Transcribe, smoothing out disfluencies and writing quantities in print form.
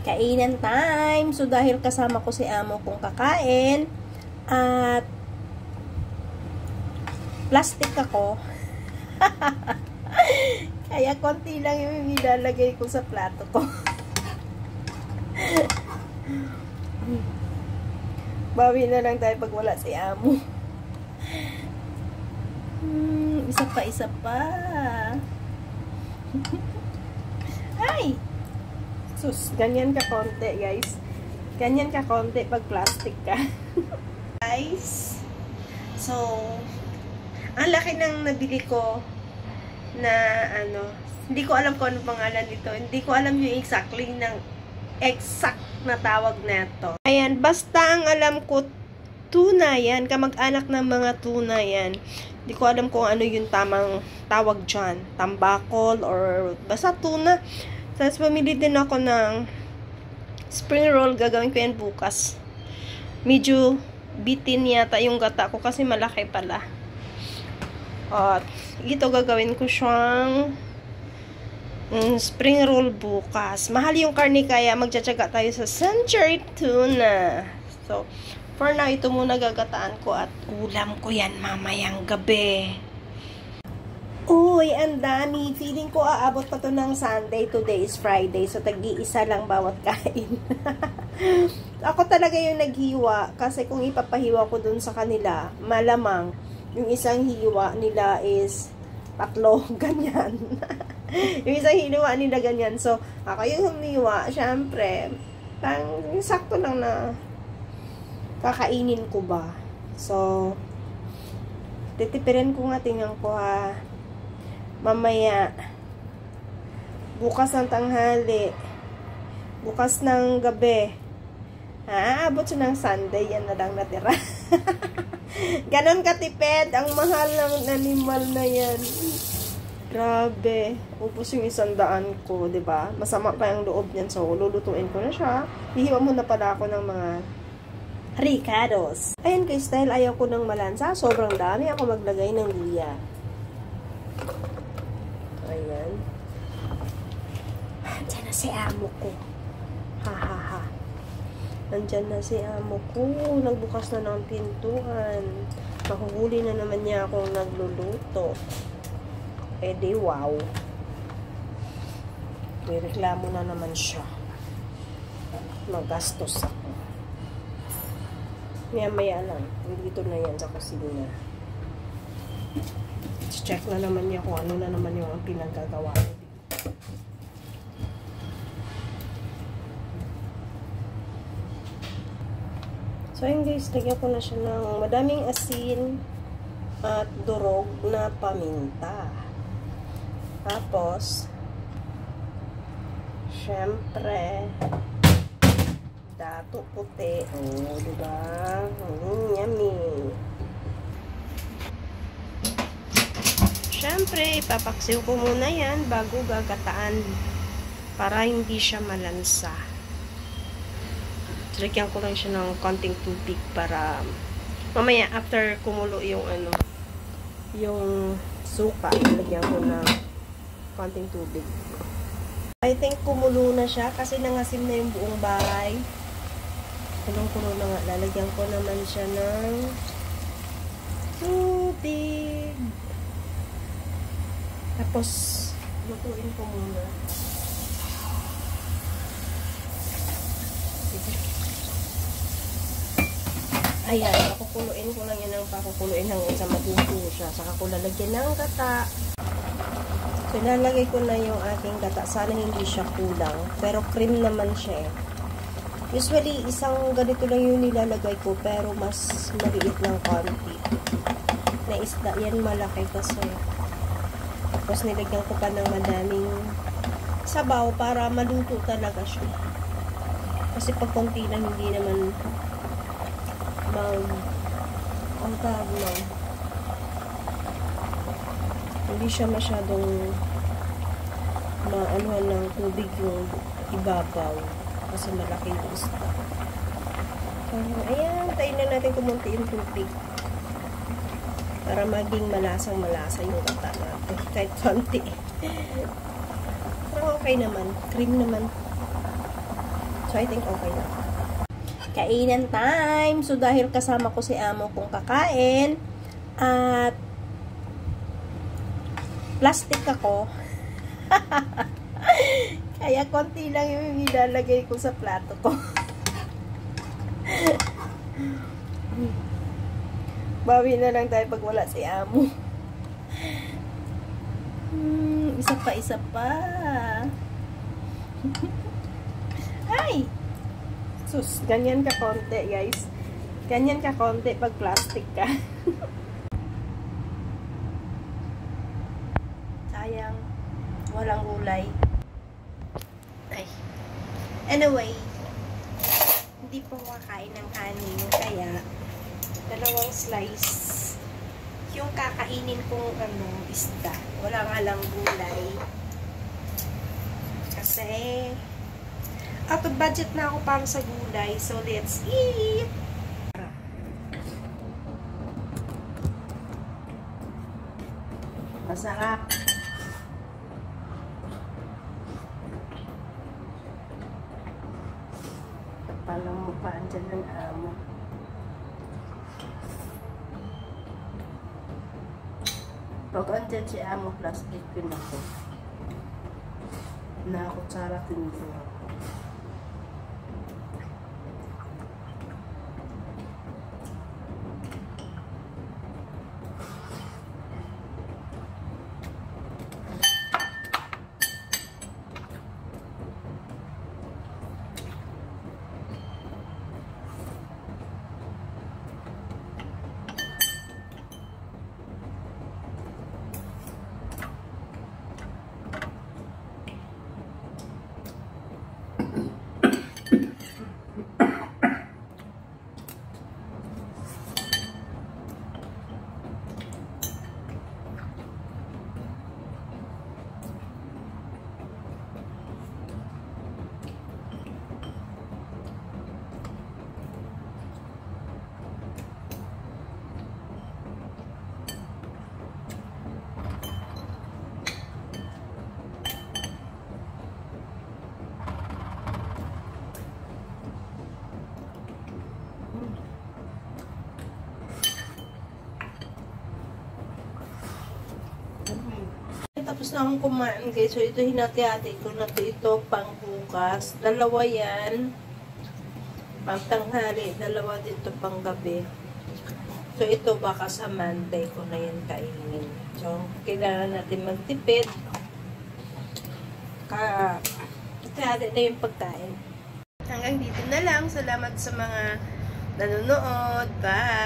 Kainan time. So, dahil kasama ko si amo kong kakain, at plastic ako, kaya konti lang yung nilalagay ko sa plato ko. Bawi na lang tayo pag wala si amo. Isa pa. Ay! Sus, ganyan ka konti, guys. Ganyan ka konti pag plastic ka. Guys, so, ang laki ng nabili ko na, hindi ko alam kung ano pangalan nito. Hindi ko alam yung exact na tawag na ito. Ayan, basta ang alam ko, tuna yan. Kamag-anak ng mga tuna yan. Hindi ko alam kung ano yung tamang tawag dyan. Tambakol or basta tuna. Tapos pumili din ako ng spring roll. Gagawin ko yan bukas. Medyo bitin yata yung gata ko kasi malaki pala. At ito gagawin ko siyang spring roll bukas. Mahal yung karne kaya magtsatsaga tayo sa Century Tuna. So, for now, ito muna gagataan ko at ulam ko yan mamayang gabi. Uy, ang dami. Feeling ko aabot pa to ng Sunday. Today is Friday. So, tag-iisa lang bawat kain. Ako talaga yung naghiwa. Kasi kung ipapahiwa ko dun sa kanila, malamang yung isang hiwa nila is 3. Ganyan. Yung isang hiwa nila ganyan. So, ako yung humiwa. Siyempre, sakto lang na kakainin ko ba. So, titipirin ko nga. Tingnan ko ha. Mamaya, bukas ng tanghali, bukas ng gabi, abot siya ng Sunday, yan na lang natira. Ganon katipid, ang mahal ng animal na yan. Grabe, upos yung 100 ko, diba? Masama pa yung loob niyan, so lulutuin ko na siya. Hihiwa muna pala ako ng mga ricados. Ayan guys, dahil ayaw ko ng malansa, sobrang dami ako maglagay ng luya. Ayan. Nandyan na si amo ko. Ha. Nandyan na si amo ko. Nagbukas na ng pintuan. Mahuhuli na naman niya akong nagluluto. Eh di wow. May reklamo na naman siya. Magastos ako. Maya lang. Dito na yan sa kusina. Check na naman niya kung ano na naman yung pinagagawa niya. So ayun guys, lagyan ko na siya ng madaming asin at durog na paminta. Tapos, syempre, dato puti. Oh, diba? Yummy. Siyempre, ipapaksiw ko muna yan bago gagataan para hindi siya malansa. Lagyan ko lang siya ng konting tubig para mamaya after kumulo yung yung suka, lagyan ko ng konting tubig. I think kumulo na siya kasi nangasim na yung buong bahay. Kulong-kulo na nga. Lalagyan ko naman siya ng tubig. Tapos, lutuin ko muna. Ayan, pakukuluin ko lang yan ng pakukuluin hanggang sa madugo siya. Saka ko lalagyan ng gata. So, ilalagay ko na yung aking gata. Sana hindi siya kulang. Pero cream naman siya eh. Usually, isang ganito lang yung nilalagay ko. Pero mas maliit ng konti. Na isda. Yan malaki kasi. Tapos nilagyan ko pa ng madaming sabaw para maluto talaga siya. Kasi pag konti lang hindi naman ang tawag lang. Hindi siya masyadong maanuhan ng tubig yung ibabaw. Kasi malaki yung isda. Ayan, tayo na natin kumunti yung tubig. Para maging malasang-malasa yung gata natin. Kahit konti. Pero okay naman. Cream naman. So, I think okay na. Kainan time! So, dahil kasama ko si amo kong kakain, at plastic ako, kaya konti lang yung ilalagay ko sa plato ko. Bawi na lang tayo pag wala si amo. Isa pa. Ay! Sus, ganyan ka konti, guys. Ganyan ka konti pag plastic ka. Sayang. Walang gulay. Ay. Anyway, hindi po kakain ng kanin, kaya dalawang slice yung kakainin kong isda. Wala nga lang gulay. Kasi out of budget na ako para sa gulay. So, let's eat! Masarap. Palang mukhaan dyan ng amo. Pag andyan si amo, plastic pin ako. Nakakutsara tinito ako. Tapos na akong kumain, guys. So, ito hinati-hati ko na ito pang bukas. Dalawa yan. Pang tanghali. Dalawa dito pang gabi. So, ito baka sa Monday ko na yan kainin. So, kailangan natin magtipid. Hati-hati na yung pagkain. Hanggang dito na lang. Salamat sa mga nanonood. Bye!